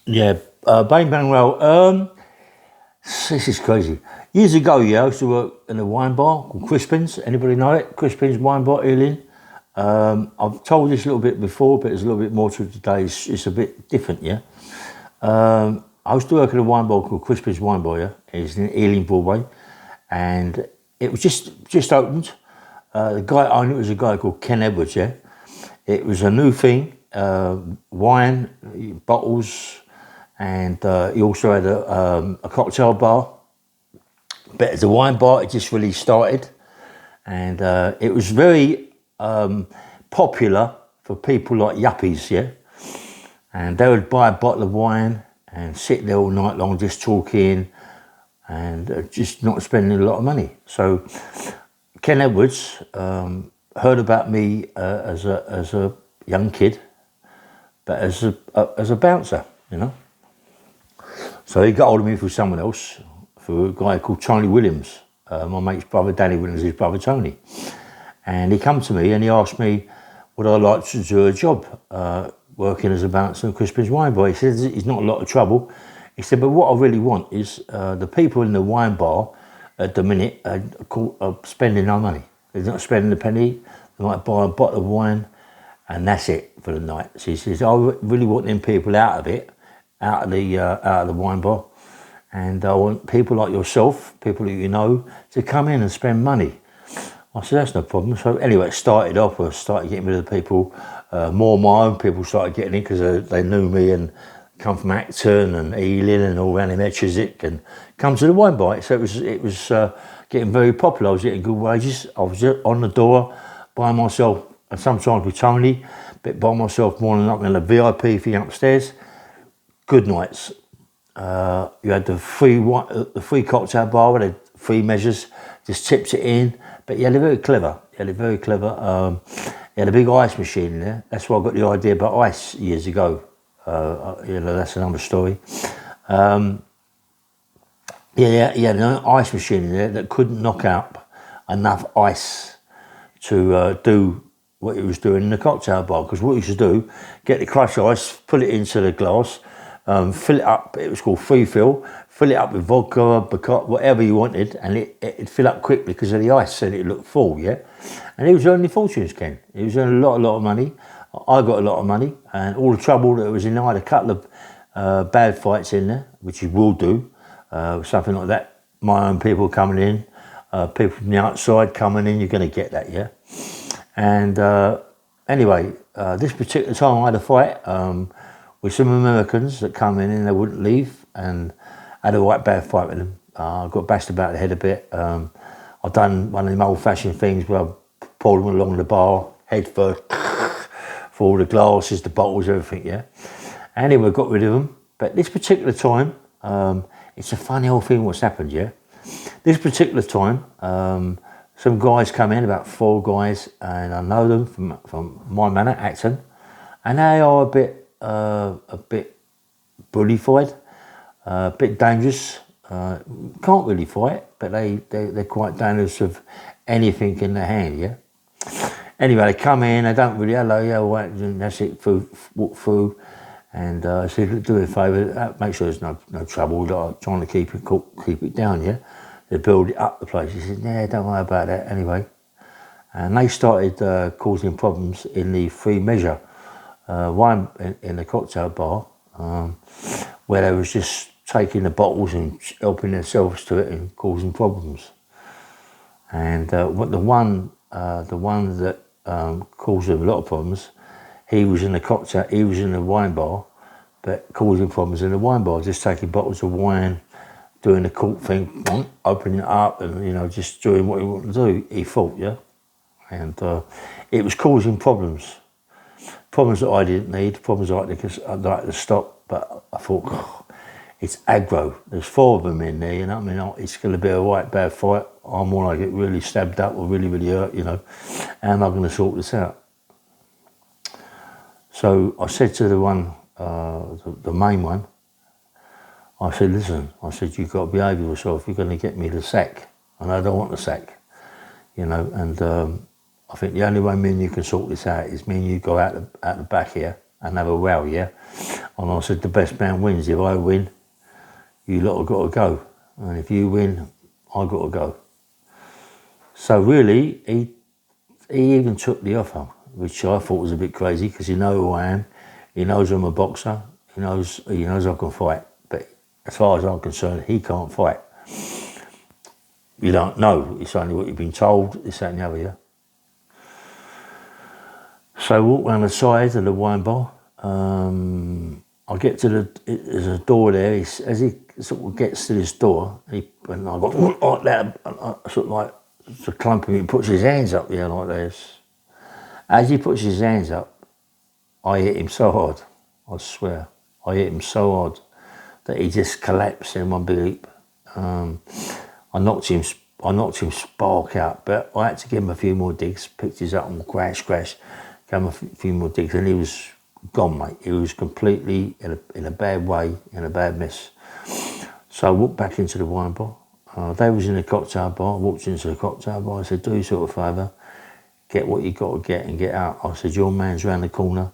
Yeah, Bang Bang Roll. This is crazy. Years ago, yeah, I used to work in a wine bar called Crispin's. Anybody know it? Crispin's Wine Bar, Ealing. I've told this a little bit before, but there's a little bit more to it today. It's a bit different, yeah. I used to work in a wine bar called Crispin's Wine Bar, yeah. It's in Ealing, Broadway, and it was just opened. The guy I knew was a guy called Ken Edwards, yeah. It was a new thing, wine, bottles, and he also had a cocktail bar. But as a wine bar, it just really started, and it was very popular for people like yuppies, yeah. And they would buy a bottle of wine and sit there all night long just talking and just not spending a lot of money. So Ken Edwards heard about me as a young kid, but as a bouncer, you know. So he got hold of me through someone else, through a guy called Tony Williams, my mate's brother, Danny Williams, his brother Tony. And he come to me and he asked me would I like to do a job working as a bouncer in Crispin's Wine Bar. He said it's not a lot of trouble. He said, but what I really want is the people in the wine bar at the minute are spending no money. They're not spending a penny. They might buy a bottle of wine and that's it for the night. So he says, I really want them people out of it, out of the wine bar. And I want people like yourself, people that you know, to come in and spend money. I said, that's no problem. So anyway, it started off, I started getting rid of the people. More of my own people started getting in because they knew me and come from Acton and Ealing and all around in Chiswick and come to the wine bar. So it was getting very popular. I was getting good wages. I was just on the door by myself, and sometimes with Tony, but by myself more than not in the VIP thing upstairs. Good nights. You had the free cocktail bar with the free measures, just tipped it in. But you had it very clever. You had a big ice machine in there. That's why I got the idea about ice years ago. That's another story. He had an ice machine in there that couldn't knock out enough ice to do what he was doing in the cocktail bar. Because what he used to do, get the crushed ice, put it into the glass, fill it up. It was called free fill. Fill it up with vodka, whatever you wanted, and it'd fill up quickly because of the ice, and it looked full, yeah. And he was earning fortunes, Ken. He was earning a lot of money. I got a lot of money, and all the trouble that was in there. I had a couple of bad fights in there, which you will do, something like that. My own people coming in, people from the outside coming in. You're going to get that, yeah. And anyway, this particular time I had a fight with some Americans that come in and they wouldn't leave, and I had a right bad fight with them. I got bashed about the head a bit. I've done one of them old-fashioned things where I pulled them along the bar, head first, for all the glasses, the bottles, everything, yeah. Anyway, got rid of them. But this particular time, it's a funny old thing what's happened, yeah. This particular time, some guys come in, about 4 guys, and I know them from my manor, Acton, and they are a bit bullified. A bit dangerous, can't really fight, but they're quite dangerous of anything in their hand, yeah? Anyway, they come in, they don't really, hello, yeah, all right, and that's it, walk through, and I said, do me a favour, make sure there's no trouble, like, trying to keep it down, yeah? They build it up the place. He said, yeah, don't worry about that, anyway. And they started causing problems in the free measure wine in the cocktail bar, where they was just taking the bottles and helping themselves to it and causing problems. And the one that caused them a lot of problems, he was in the wine bar, but causing problems in the wine bar, just taking bottles of wine, doing the cork thing, opening it up, and just doing what he wanted to do. He thought, yeah, and it was causing problems that I didn't need, problems I'd like to stop, but I thought, it's aggro. There's 4 of them in there, you know what I mean? It's going to be a right bad fight. I'm more like get really stabbed up or really, really hurt, you know. How am I going to sort this out? So I said to the one, the main one, I said, listen, you've got to behave yourself. You're going to get me the sack. And I don't want the sack, you know. And I think the only way me and you can sort this out is me and you go out the back here and have a row, yeah? And I said, the best man wins. If I win, you lot have got to go. And if you win, I got to go. So really, he even took the offer, which I thought was a bit crazy because he knows who I am. He knows I'm a boxer. He knows I can fight. But as far as I'm concerned, he can't fight. You don't know. It's only what you've been told. This, that and the other, yeah? So I walk round the side of the wine bar. I get to there's a door there. As he sort of gets to this door, and I got like that, sort of like to clump him, he puts his hands up there like this. As he puts his hands up, I hit him so hard, I swear. I hit him so hard that he just collapsed in one big heap. I knocked him spark out, but I had to give him a few more digs, picked his up and crash, gave him a few more digs, and he was gone, mate. He was completely in a bad way, in a bad mess. So I walked back into the wine bar. They was in the cocktail bar. I walked into the cocktail bar. I said, do yourself a favour, get what you got to get and get out. I said, your man's round the corner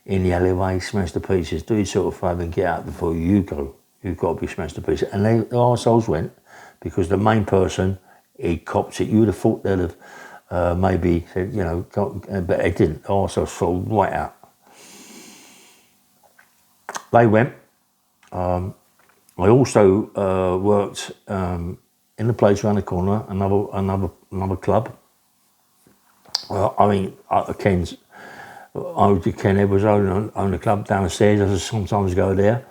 in the alleyway, smash the pieces. Do yourself a favour and get out before you go. You've got to be smashed to pieces. And the arseholes went, because the main person, he copped it. You would have thought they'd have maybe said, you know, but they didn't. The arseholes fell right out. They went. I also worked in the place around the corner, another club. I mean, Ken Edwards owned a club downstairs. I sometimes go there,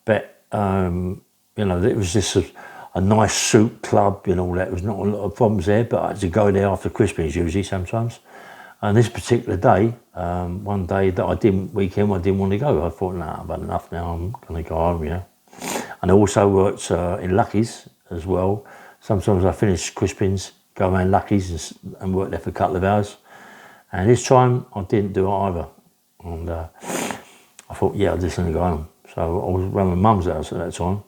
but you know, it was just a nice soup club and all that. There was not a lot of problems there, but I had to go there after Crispins usually sometimes. And this particular day, one day that I didn't want to go. I thought, nah, I've had enough now. I'm going to go home, yeah. And I also worked in Lucky's as well. Sometimes I finished Crispins, go around Lucky's and work there for a couple of hours. And this time I didn't do it either. And I thought, yeah, I'm just going to go home. So I was around my mum's house at that time.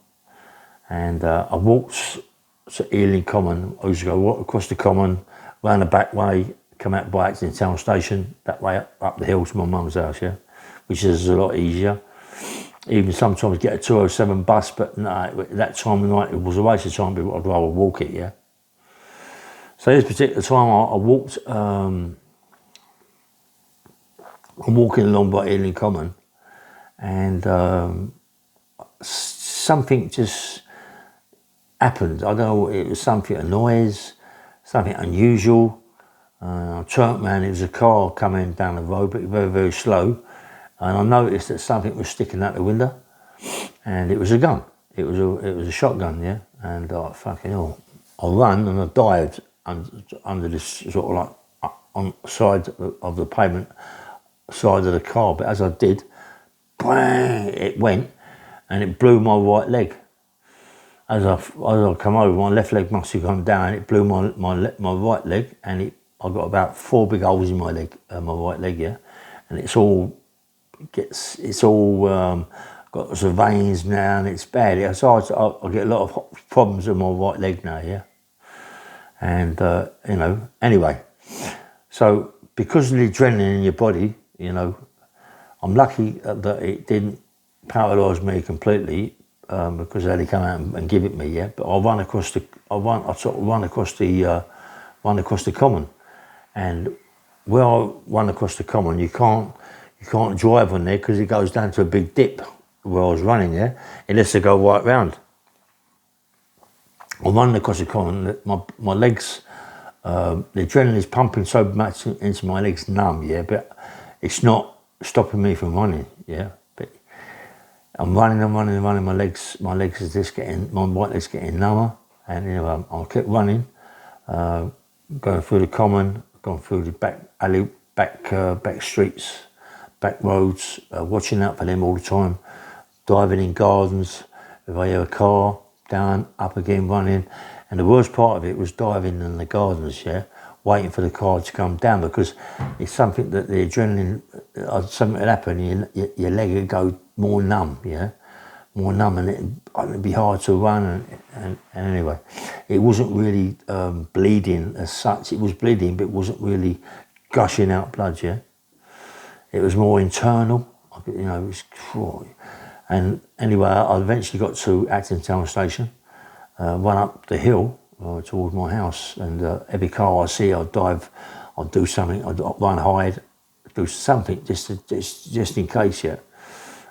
And I walked to Ealing Common. I used to go walk across the Common, round the back way, come out by Acton Town Station, that way up the hill to my mum's house, yeah, which is a lot easier. Even sometimes get a 207 bus, but no, at that time of night it was a waste of time, but I'd rather walk it, yeah. So this particular time I walked, I'm walking along by Ealing Common, and something just happened. I don't know, it was something, a noise, something unusual. I turned around, it was a car coming down the road, but very, very slow. And I noticed that something was sticking out the window, and it was a gun. It was a shotgun, yeah. And I fucking hell, I ran and I dived under this sort of like on the side of the pavement, side of the car. But as I did, bang, it went, and it blew my right leg. As I come over, my left leg must have gone down. It blew my right leg, and I got about 4 big holes in my leg, my right leg, yeah. And it's all got lots of veins now, and it's bad. So I get a lot of problems with my right leg now, yeah. And you know, anyway, so because of the adrenaline in your body, you know, I'm lucky that it didn't paralyse me completely, because they had to come out and give it me, yeah. But I run across the common, and where I run across the common, you can't drive on there because it goes down to a big dip where I was running there, unless I go right round. I'm running across the common, my legs, the adrenaline is pumping so much into my legs, numb, yeah, but it's not stopping me from running, yeah. But I'm running, my legs is just my right leg's getting number, and you know, I kept running, going through the common, going through the back alley, back streets, back roads, watching out for them all the time, diving in gardens, if I hear a car, down, up again, running. And the worst part of it was diving in the gardens, yeah, waiting for the car to come down, because it's something that the adrenaline, something would happen, your leg would go more numb, yeah, more numb, and it'd be hard to run. And anyway, it wasn't really bleeding as such. It was bleeding, but it wasn't really gushing out blood, yeah. It was more internal. You know, it was, and anyway, I eventually got to Acton Town Station, went up the hill towards my house, and every car I see, I'd dive, I'd do something, I'd run, hide, do something just in case. Yeah.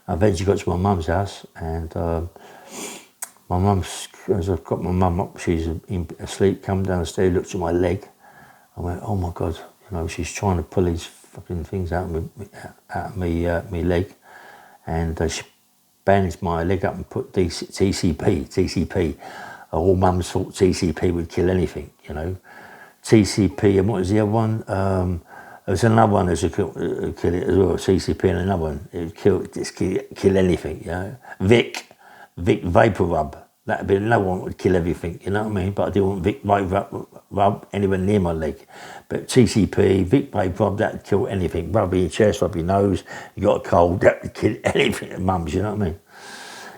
I eventually got to my mum's house, and my mum's, as I've got my mum up, she's asleep, come down the stairs, looked at my leg. I went, oh my God, you know, she's trying to pull these fucking things out of me leg, and she bandaged my leg up and put TCP. All mums thought TCP would kill anything, you know. TCP, and what was the other one? There was another one that would kill it as well, CCP, and another one, it would kill anything, you know. Vic Vapor Rub, that would be another one that would kill everything, you know what I mean? But I didn't want Vic Vapor Rub anywhere near my leg. But TCP, Vic Vapor Rub, that would kill anything. Rub your chest, rub your nose, you got a cold, that would kill anything, mums, you know what I mean?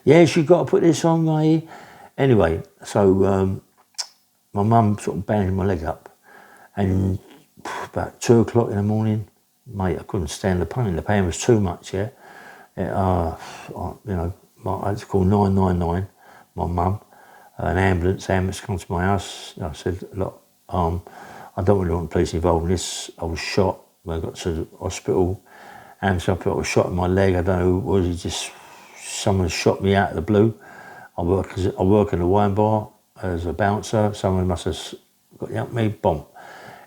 Yes, you've got to put this on, mate. Anyway, so my mum sort of bandaged my leg up, and about 2 o'clock in the morning, mate, I couldn't stand the pain. The pain was too much, yeah. You know, I had to call 999, my mum, an ambulance come to my house. I said, look, I don't really want the police involved in this. I was shot when I got to the hospital. Ambulance, I was shot in my leg. I don't know who it was. Someone shot me out of the blue. I work in a wine bar as a bouncer. Someone must have got me, bomb.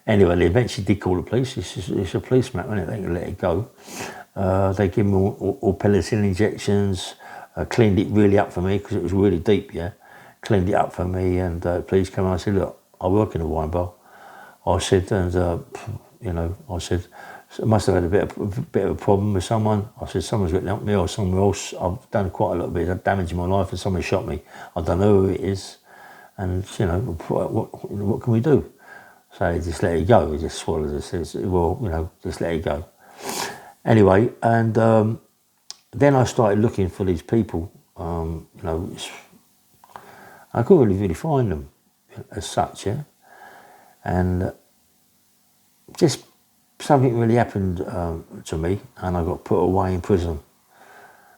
Anyway, they eventually did call the police. It's a police matter, isn't it? They can let it go. They gave me all penicillin injections, cleaned it really up for me because it was really deep, yeah. Cleaned it up for me, and police came and I said, look, I work in a wine bar. I said, and you know, I said, I must have had a bit of a problem with someone. I said, someone's got to help me or someone else. I've done quite a lot of bit of damage in my life and someone shot me. I don't know who it is. And, you know, what can we do? So he just let it go. He just swallowed it. Says, well, you know, just let it go. Anyway, and then I started looking for these people. You know, I couldn't really find them as such, yeah. And just something really happened to me, and I got put away in prison.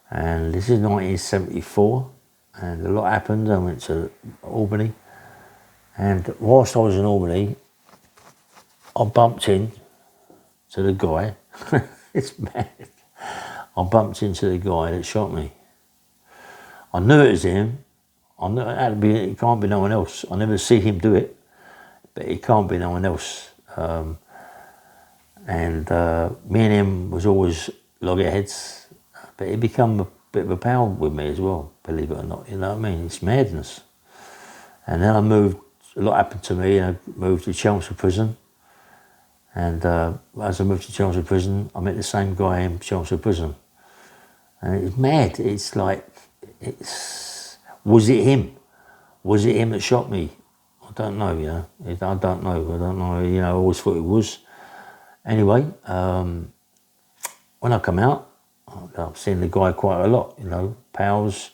And this is 1974, and a lot happened. I went to Albany, and whilst I was in Albany, I bumped into the guy. It's mad. I bumped into the guy that shot me. I knew it was him. I knew it can't be no one else. I never see him do it, but it can't be no one else. And me and him was always loggerheads, but he become a bit of a pal with me as well, believe it or not, you know what I mean? It's madness. And then I moved, a lot happened to me, and I moved to Chelmsford Prison. And as I moved to Chelmsford Prison, I met the same guy in Chelmsford Prison. And it's mad, it's like, was it him? Was it him that shot me? I don't know, you know, I don't know, you know, I always thought it was. Anyway, when I come out, I've seen the guy quite a lot, you know, pals,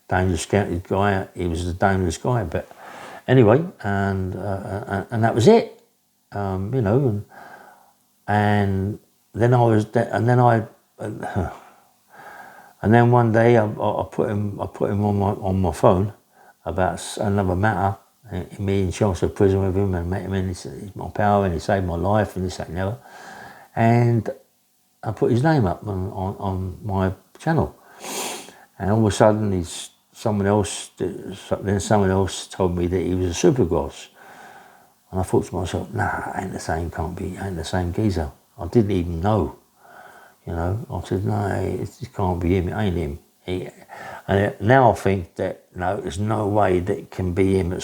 dangerous guy, he was a dangerous guy, but anyway, and that was it, you know, and then one day I put him on my phone about another matter, me in Chelmsford Prison with him, and met him, and he's my pal, and he saved my life, and this, that, and the other. And I put his name up on my channel, and all of a sudden someone else told me that he was a supergrass, and I thought to myself, nah, ain't the same, ain't the same geezer. I didn't even know, you know. I said, no, it can't be him, it ain't him. And now I think that, no, there's no way that it can be him that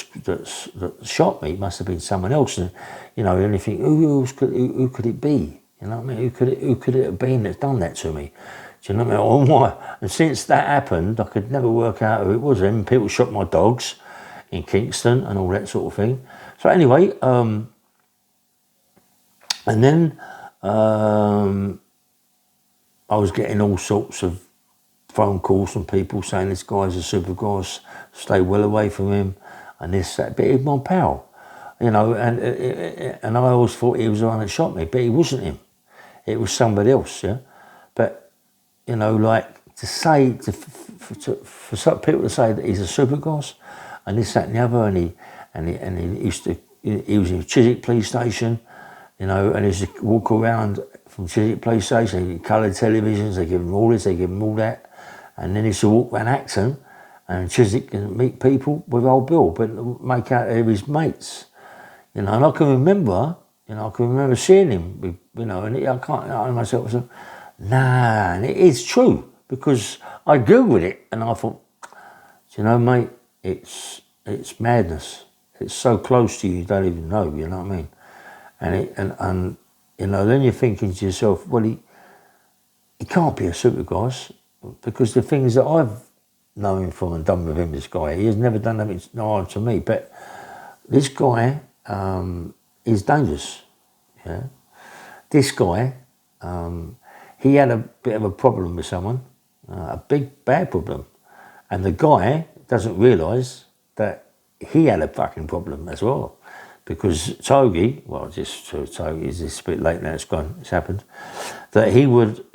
shot me. It must have been someone else. And, you know, and you think, who could it be? You know what I mean? Who could it have been that's done that to me? Do you know what I mean? Or why? And since that happened, I could never work out who it was. And people shot my dogs in Kingston and all that sort of thing. So anyway, and then I was getting all sorts of phone calls from people saying this guy's a supergrass, stay well away from him, and this, that. But he's my pal, you know, and I always thought he was the one that shot me, but he wasn't him. It was somebody else, yeah. But like to say, for some people to say that he's a superboss and this, that and the other, and he used to, he was in Chiswick police station, and he used to walk around from Chiswick police station, coloured televisions, they give him all this, they give him all that, and then he used to walk around Acton and Chiswick and meet people with old Bill, but make out they're his mates, and I can remember, seeing him, and I can't, I myself was, nah, and it is true, because I Googled it and I thought, mate, it's madness. It's so close to you, you don't even know, you know what I mean? And then you're thinking to yourself, well, he can't be a superboss, because the things that I've known him from and done with him, this guy, he has never done anything hard to me, but this guy is dangerous, yeah? This guy, he had a bit of a problem with someone, a big, bad problem. And the guy doesn't realise that he had a fucking problem as well. Because Togi, Togi is this bit late now, it's gone, it's happened, that he would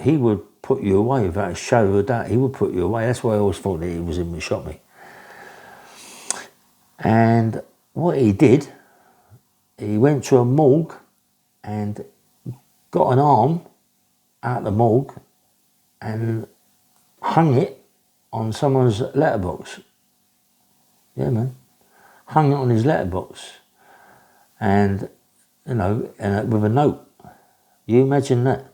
put you away without a shadow of a doubt. He would put you away. That's why I always thought that he was him who shot me. And what he did, he went to a morgue and got an arm out the morgue and hung it on someone's letterbox. Yeah, man. Hung it on his letterbox. And, and with a note. You imagine that?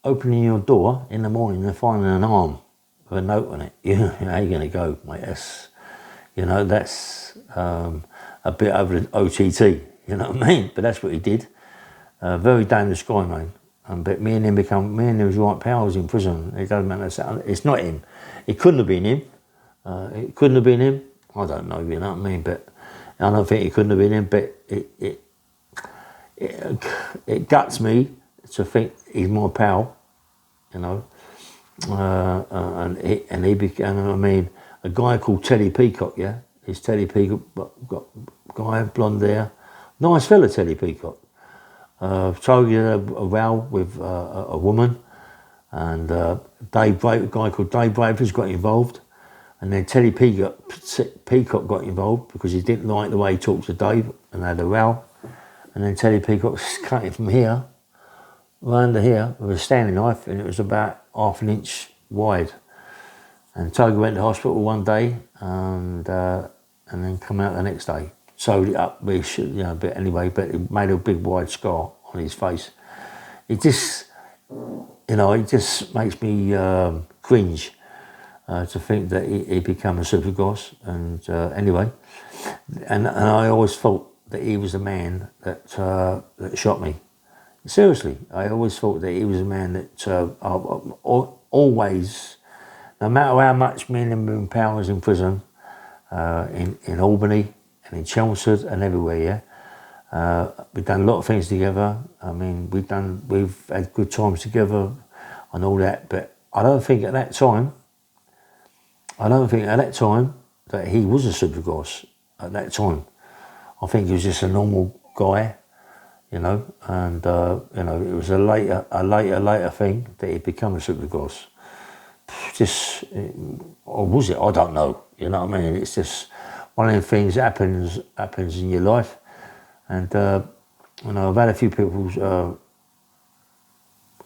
Opening your door in the morning and finding an arm with a note on it. How you going to go, mate? That's a bit over the OTT, you know what I mean? But that's what he did. Very dangerous guy, mate. But me and him was right pals in prison. It doesn't matter. It's not him. It couldn't have been him. It couldn't have been him. I don't know, you know what I mean? But I don't think it couldn't have been him. But it guts me to think he's my pal, and he became. A guy called Teddy Peacock. Yeah, it's Teddy Peacock. Got guy, blonde hair, nice fella, Teddy Peacock. Told a row with a woman, and a guy called Dave Bradford's got involved, and then Teddy Peacock got involved because he didn't like the way he talked to Dave, and they had a row, and then Teddy Peacock cut it from here, round to here with a Stanley knife, and it was about half an inch wide. And Toga went to hospital one day, and then come out the next day. Sewed it up, but anyway, but it made a big wide scar on his face. It just, it just makes me cringe to think that he became a superboss. And anyway, and I always thought that he was the man that shot me. Seriously, I always thought that he was a man that always, no matter how much me and him were in powers in prison, in Albany and in Chelmsford and everywhere, yeah. We've done a lot of things together. I mean, we've had good times together and all that, but I don't think at that time that he was a superboss at that time. I think he was just a normal guy, and it was a later thing that he'd become a superboss. Or was it? I don't know. You know what I mean? It's just one of them things that happens in your life. And I've had a few people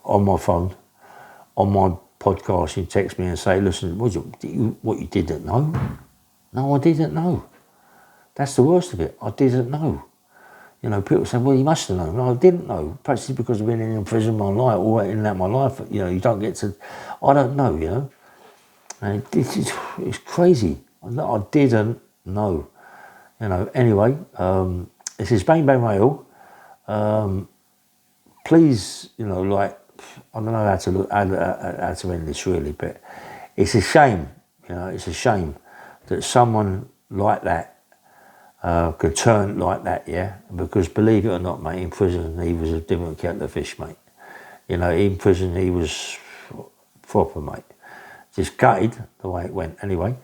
on my phone, on my podcast, you text me and say, "Listen, what you didn't know?" No, I didn't know. That's the worst of it. I didn't know. People say, "Well, you must have known." No, I didn't know. Perhaps it's because I've been in prison my life, or in and out my life. You don't get to. I don't know. And it's crazy. I didn't know. Anyway, this is Bang Bang Rail. Please, I don't know how to end this really, but it's a shame. It's a shame that someone like that could turn like that, yeah. Because believe it or not, mate, in prison he was a different kettle of fish, mate. In prison he was proper, mate. Just gutted the way it went. Anyway,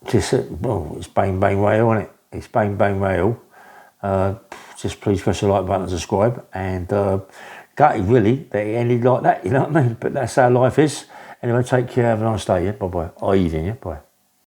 it's Bang Bang Rail, isn't it? It's Bang Bang Rail. Just please press the like button and subscribe, and Gutted, really, that it ended like that, you know what I mean? But that's how life is. Anyway, take care, have a nice day, yeah? Bye-bye. Or evening, yeah? Bye.